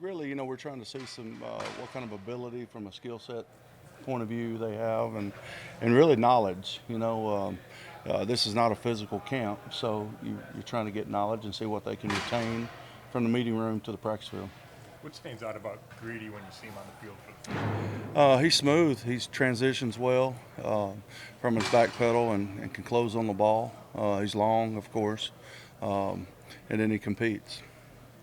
Really, we're trying to see some what kind of ability from a skill set point of view they have, and really knowledge. This is not a physical camp, so you're trying to get knowledge and see what they can retain from the meeting room to the practice field. What stands out about Greedy when you see him on the field for the first time? He's smooth. He transitions well from his back pedal and can close on the ball. He's long, of course, and then he competes.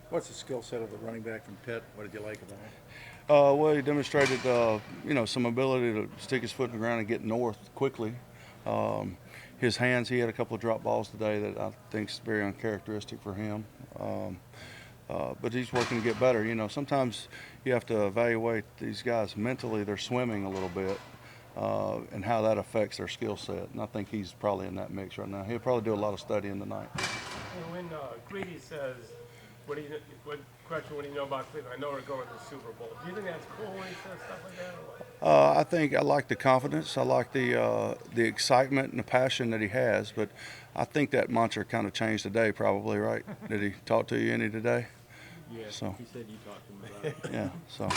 What's the skill set of the running back from Pitt? What did you like about him? Well, he demonstrated, some ability to stick his foot in the ground and get north quickly. His hands, he had a couple of drop balls today that I think is very uncharacteristic for him. But he's working to get better. Sometimes you have to evaluate these guys mentally. They're swimming a little bit, and how that affects their skill set. And I think he's probably in that mix right now. He'll probably do a lot of studying tonight. And when Greedy says, what question, what do you know about Cleveland? I know we're going to the Super Bowl. Do you think that's cool when he says stuff like that, or what? I think I like the confidence. I like the excitement and the passion that he has. But I think that mantra kind of changed today, probably, right? Did he talk to you any today? Yeah, So. he said you talked to him about it. Yeah. So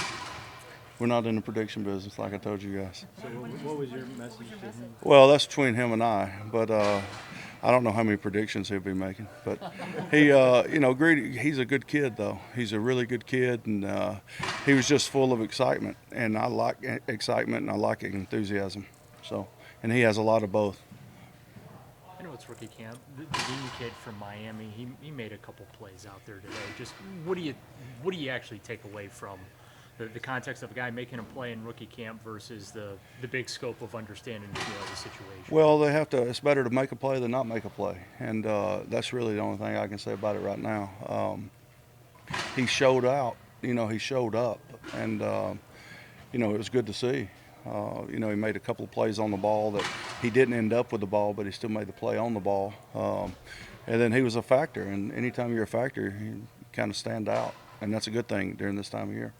we're not in the prediction business, like I told you guys. So what was your message to him? Well, that's between him and I. But I don't know how many predictions he'll be making. But he, Greedy, he's a good kid, though. He's a really good kid, and he was just full of excitement. And I like excitement, and I like enthusiasm. So, and he has a lot of both. I know it's rookie camp. The Dean kid from Miami, he made a couple plays out there today. Just what do you actually take away from the context of a guy making a play in rookie camp versus the big scope of understanding the situation? Well, it's better to make a play than not make a play, and that's really the only thing I can say about it right now. He showed out, he showed up, and it was good to see. He made a couple of plays on the ball that he didn't end up with the ball, but he still made the play on the ball. And then he was a factor, and anytime you're a factor, you kind of stand out, and that's a good thing during this time of year.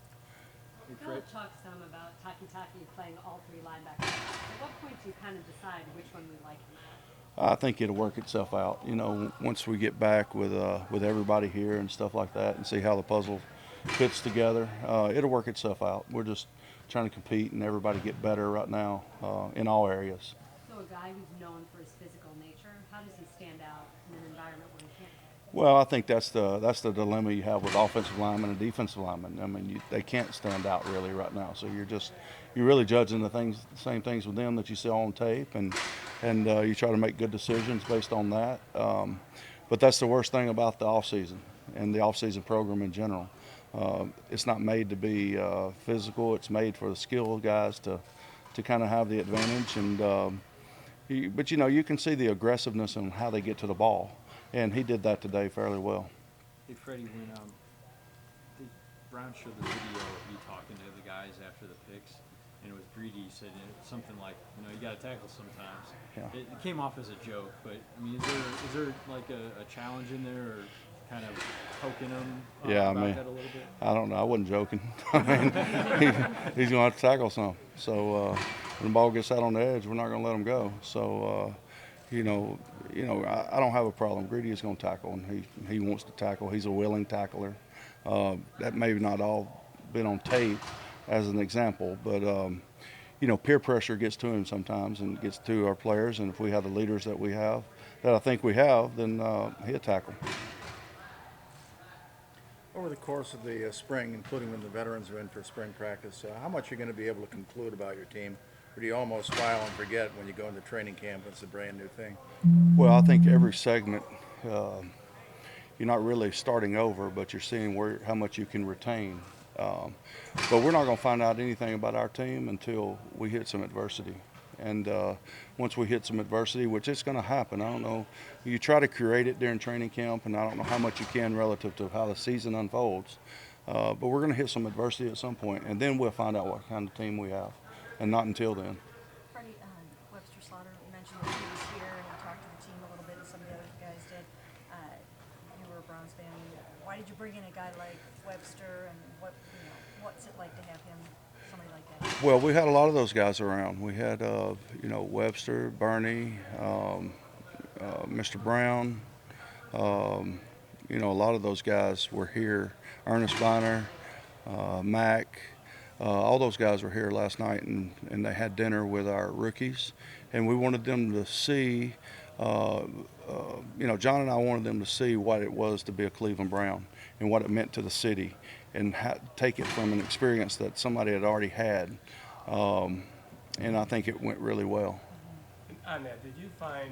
Phil talked some about Taki playing all three linebackers. At what point do you kind of decide which one we like him at? I think it'll work itself out. Once we get back with everybody here and stuff like that, and see how the puzzle fits together, it'll work itself out. We're just trying to compete and everybody get better right now in all areas. So a guy who's known for his physical nature, how does he stand out in an environment where he can't? Well, I think that's the dilemma you have with offensive linemen and defensive linemen. I mean, they can't stand out really right now. So you're really judging the same things with them that you see on tape, and you try to make good decisions based on that. But that's the worst thing about the off season and the off season program in general. It's not made to be physical. It's made for the skilled guys to kind of have the advantage. But you can see the aggressiveness and how they get to the ball. And he did that today fairly well. Hey, Freddie, when Brown showed the video of you talking to the guys after the picks, and it was Greedy, said something like, you got to tackle sometimes. Yeah. It came off as a joke, but, I mean, is there like a challenge in there, or kind of poking him about that a little bit? I don't know. I wasn't joking. I mean, he's going to have to tackle some. So when the ball gets out on the edge, we're not going to let him go. So, I don't have a problem. Greedy is going to tackle, and he wants to tackle. He's a willing tackler. That may not all been on tape as an example, but peer pressure gets to him sometimes and gets to our players. And if we have the leaders that I think we have, then he'll tackle. Over the course of the spring, including when the veterans are in for spring practice, how much are you going to be able to conclude about your team? Or do you almost file and forget when you go into training camp? It's a brand new thing. Well, I think every segment, you're not really starting over, but you're seeing how much you can retain. But we're not going to find out anything about our team until we hit some adversity. And once we hit some adversity, which is going to happen, I don't know, you try to curate it during training camp, and I don't know how much you can relative to how the season unfolds. But we're going to hit some adversity at some point, and then we'll find out what kind of team we have, and not until then. Freddie, Webster Slaughter, you mentioned that he was here and he talked to the team a little bit, and some of the other guys did. You were a Browns fan. Why did you bring in a guy like Webster, and what's it like to have him, somebody like that? Well, we had a lot of those guys around. We had, Webster, Bernie, Mr. Brown. A lot of those guys were here. Ernest Biner. Mac. All those guys were here last night, and they had dinner with our rookies, and we wanted them to see, John and I wanted them to see what it was to be a Cleveland Brown and what it meant to the city, and take it from an experience that somebody had already had, and I think it went really well. And on that, did you find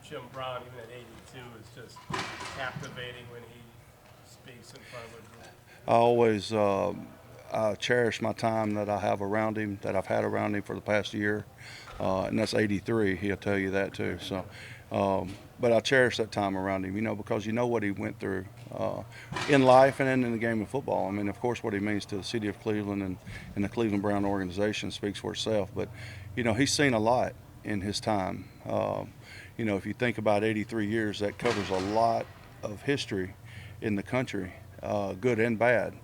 Jim Brown, even at 82, is just captivating when he speaks in front of a group? I always I cherish my time that I have around him, that I've had around him for the past year, and that's 83. He'll tell you that too. So, but I cherish that time around him, because you know what he went through in life and in the game of football. I mean, of course, what he means to the city of Cleveland and the Cleveland Brown organization speaks for itself. But, he's seen a lot in his time. If you think about 83 years, that covers a lot of history in the country, good and bad.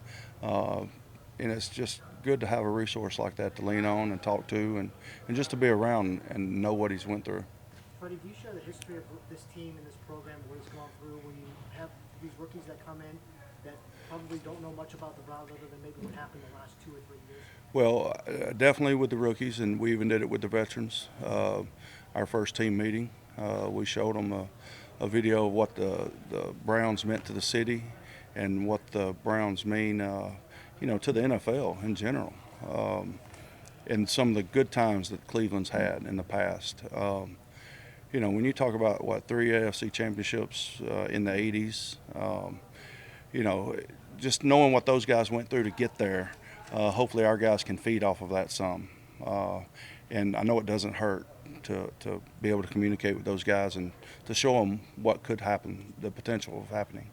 And it's just good to have a resource like that to lean on and talk to and just to be around and know what he's went through. Freddie, do you share the history of this team and this program, what it's gone through, when you have these rookies that come in that probably don't know much about the Browns other than maybe what happened the last 2 or 3 years? Well, definitely with the rookies, and we even did it with the veterans. Our first team meeting, we showed them a video of what the Browns meant to the city and what the Browns mean, to the NFL in general, and some of the good times that Cleveland's had in the past. When you talk about 3 AFC championships in the 80s, just knowing what those guys went through to get there, hopefully our guys can feed off of that some. And I know it doesn't hurt to be able to communicate with those guys and to show them what could happen, the potential of happening.